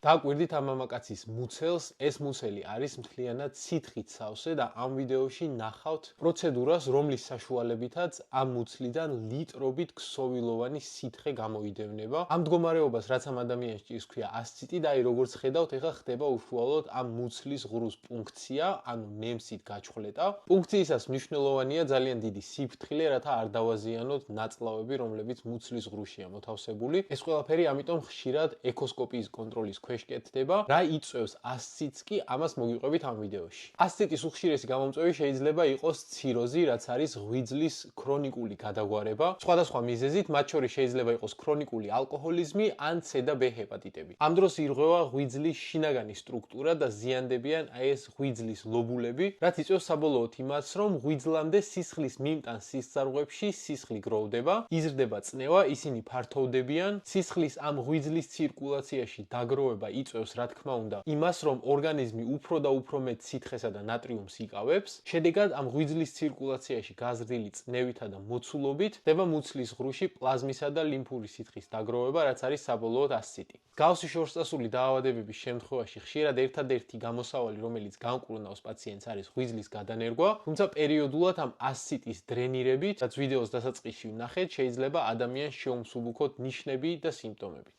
დააკვირდით ამ მამაკაცის მუცელს, ეს მუცელი არის მთლიანად სითხით სავსე და ამ ვიდეოში ნახავთ პროცედურას, რომლის საშუალებითაც ამ მუცლიდან ლიტრობით ქსოვილოვანი სითხე გამოიდევნება. ამ მდგომარეობას, რაც ამ ადამიანს ჭირს, ქვია ასციტი და აი როგორც ხედავთ, ეხლა ხდება უშუალოდ ამ მუცლის ღრუს პუნქცია, ანუ ნემსით გაჩხლეტა. პუნქციისას მნიშვნელოვანია ძალიან დიდი სიფრთხილე, რათა არ დავაზიანოთ ნაწლავები, რომლებიც მუცლის ღრუშია მოთავსებული. ეს ყველაფერი ამიტომ ხშირად ეკოსკოპიის კონტროლის ქვეშ კეთდება. რა იწვევს ასციტს კი, ამას მოგიყვებით ამ ვიდეოში. ასციტის უხშირესი გამომწვევი შეიძლება იყოს ციროზი, რაც არის ღვიძლის ქრონიკული გადაგვარება. სხვადასხვა მიზეზით, მათ შორის შეიძლება იყოს ქრონიკული ალკოჰოლიზმი ან C და B ჰეპატიტები. ამ დროს ირღვევა ღვიძლის შინაგანი სტრუქტურა და ზიანდებიან აი ეს ღვიძლის ლობულები, რაც იწვევს საბოლოოდ იმას, რომ ღვიძლამდე სისხლის მიმტან სისხლძარღვებში სისხლი გროვდება, იზრდება წნევა, ისინი ფართოვდებიან, სისხლის ამ ღვიძლის ცირკულაციაში დაგროვება იწვევს, რა თქმა უნდა, იმას, რომ ორგანიზმი უფრო და უფრო მეტ სითხესა და ნატრიუმს იკავებს. შედეგად ამ ღვიძლის ცირკულაციაში გაზრდილი წნევითა და მოცულობით ხდება მუცლის ღრუში პლაზმისა და ლიმფური სითხის დაგროვება, რაც არის საბოლოოდ ასციტი. მსგავსი შორსწასული დაავადებების შემთხვევაში ხშირად ერთადერთი გამოსავალი, რომელიც განკურნავს პაციენტს, არის ღვიძლის გადანერგვა, თუმცა პერიოდულად ამ ასციტის დრენირებით, რაც ვიდეოს დასაწყისში ვნახეთ, შეიძლება ადამიანს შეუმსუბუქოთ ნიშნები და სიმპტომები.